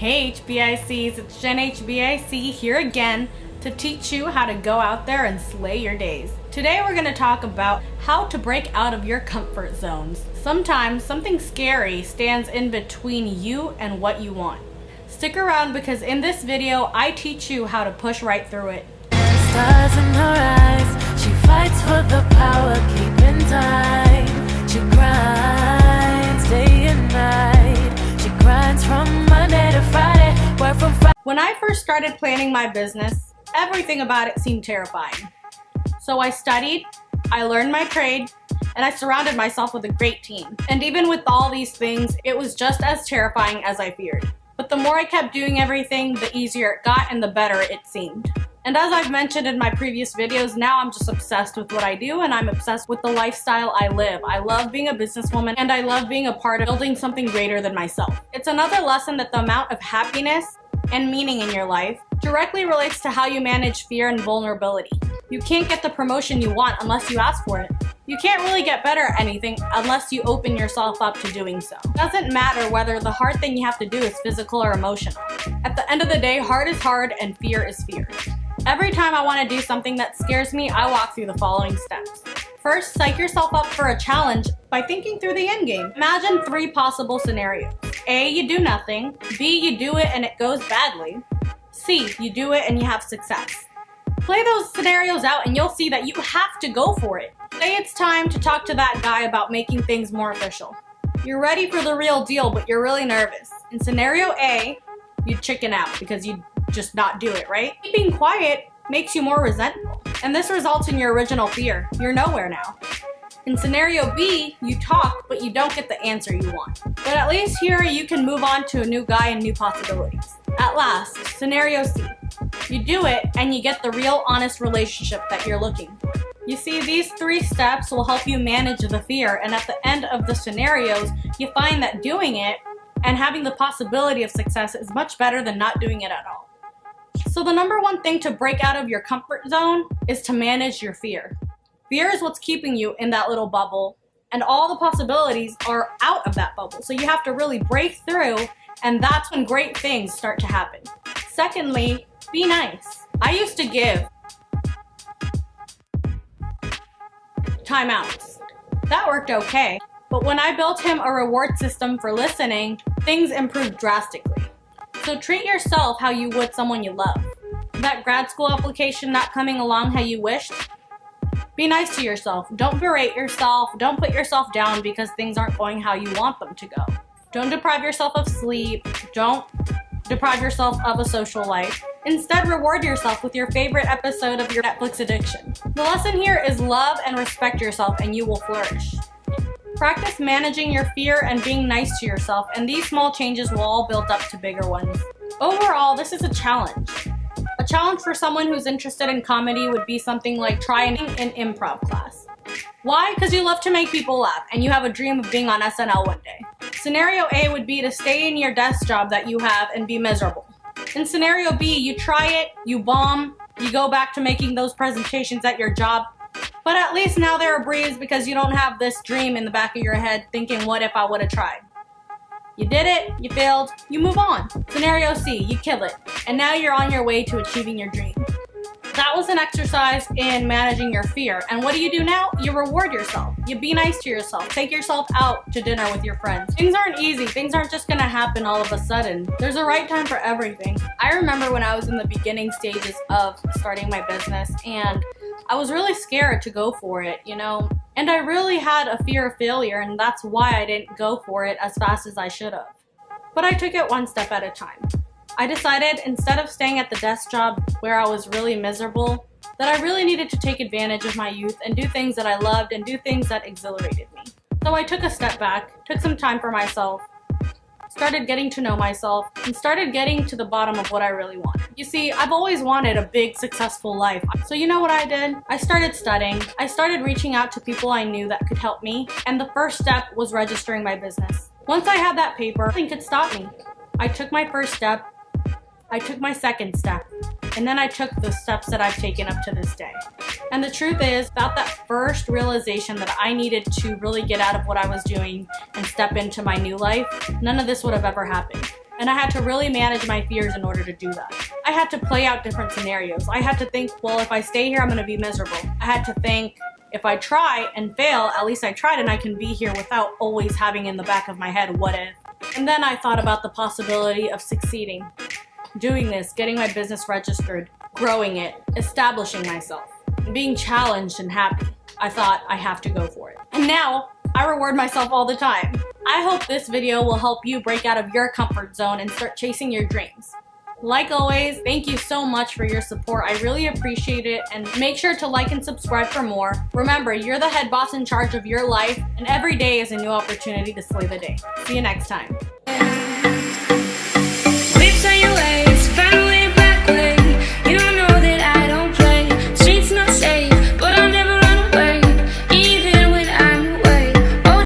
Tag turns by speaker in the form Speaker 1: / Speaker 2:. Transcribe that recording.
Speaker 1: Hey HBICs, it's Jen HBIC here again to teach you how to go out there and slay your days. Today we're going to talk about how to break out of your comfort zones. Sometimes something scary stands in between you and what you want. Stick around because in this video I teach you how to push right through it.
Speaker 2: Stars in her eyes, she fights for the power, keeping time. She grinds day and night. She grinds from Monday to Friday, work from Friday.
Speaker 1: When I first started planning my business, everything about it seemed terrifying. So I studied, I learned my trade, and I surrounded myself with a great team. And even with all these things, it was just as terrifying as I feared. But the more I kept doing everything, the easier it got and the better it seemed. And as I've mentioned in my previous videos, now I'm just obsessed with what I do and I'm obsessed with the lifestyle I live. I love being a businesswoman and I love being a part of building something greater than myself. It's another lesson that the amount of happiness and meaning in your life directly relates to how you manage fear and vulnerability. You can't get the promotion you want unless you ask for it. You can't really get better at anything unless you open yourself up to doing so. It doesn't matter whether the hard thing you have to do is physical or emotional. At the end of the day, hard is hard and fear is fear. Every time I want to do something that scares me, I walk through the following steps. First, psych yourself up for a challenge by thinking through the end game. Imagine 3 possible scenarios. A, you do nothing. B, you do it and it goes badly. C, you do it and you have success. Play those scenarios out and you'll see that you have to go for it. Say it's time to talk to that guy about making things more official. You're ready for the real deal, but you're really nervous. In scenario A, you chicken out because you just not do it, right? Being quiet makes you more resentful, and this results in your original fear. You're nowhere now. In scenario B, you talk, but you don't get the answer you want. But at least here you can move on to a new guy and new possibilities. At last, scenario C. You do it, and you get the real, honest relationship that you're looking for. You see, these 3 steps will help you manage the fear, and at the end of the scenarios, you find that doing it and having the possibility of success is much better than not doing it at all. So the number one thing to break out of your comfort zone is to manage your fear. Fear is what's keeping you in that little bubble, and all the possibilities are out of that bubble. So you have to really break through, and that's when great things start to happen. Secondly, be nice. I used to give timeouts. That worked okay, but when I built him a reward system for listening, things improved drastically. So treat yourself how you would someone you love. That grad school application not coming along how you wished? Be nice to yourself. Don't berate yourself. Don't put yourself down because things aren't going how you want them to go. Don't deprive yourself of sleep. Don't deprive yourself of a social life. Instead, reward yourself with your favorite episode of your Netflix addiction. The lesson here is love and respect yourself and you will flourish. Practice managing your fear and being nice to yourself, and these small changes will all build up to bigger ones. Overall, this is a challenge. A challenge for someone who's interested in comedy would be something like trying an improv class. Why? Because you love to make people laugh and you have a dream of being on SNL one day. Scenario A would be to stay in your desk job that you have and be miserable. In scenario B, you try it, you bomb, you go back to making those presentations at your job, but at least now they're a breeze because you don't have this dream in the back of your head thinking, what if I would have tried? You did it, you failed, you move on. Scenario C, you kill it, and now you're on your way to achieving your dream. That was an exercise in managing your fear, and what do you do now? You reward yourself. You be nice to yourself. Take yourself out to dinner with your friends. Things aren't easy. Things aren't just gonna happen all of a sudden. There's a right time for everything. I remember when I was in the beginning stages of starting my business, and I was really scared to go for it, you know, and I really had a fear of failure, and that's why I didn't go for it as fast as I should have. But I took it one step at a time. I decided instead of staying at the desk job where I was really miserable, that I really needed to take advantage of my youth and do things that I loved and do things that exhilarated me. So I took a step back, took some time for myself, started getting to know myself, and started getting to the bottom of what I really wanted. You see, I've always wanted a big, successful life. So you know what I did? I started studying. I started reaching out to people I knew that could help me, and the first step was registering my business. Once I had that paper, nothing could stop me. I took my first step, I took my second step, and then I took the steps that I've taken up to this day. And the truth is, without that first realization that I needed to really get out of what I was doing and step into my new life, none of this would have ever happened. And I had to really manage my fears in order to do that. I had to play out different scenarios. I had to think, well, if I stay here, I'm gonna be miserable. I had to think, if I try and fail, at least I tried and I can be here without always having in the back of my head, what if? And then I thought about the possibility of succeeding. Doing this, getting my business registered, growing it, establishing myself, being challenged and happy. I thought, I have to go for it. And now, I reward myself all the time. I hope this video will help you break out of your comfort zone and start chasing your dreams. Like always, thank you so much for your support. I really appreciate it, and make sure to like and subscribe for more. Remember, you're the head boss in charge of your life, and every day is a new opportunity to slay the day. See you next time.
Speaker 2: Lips on your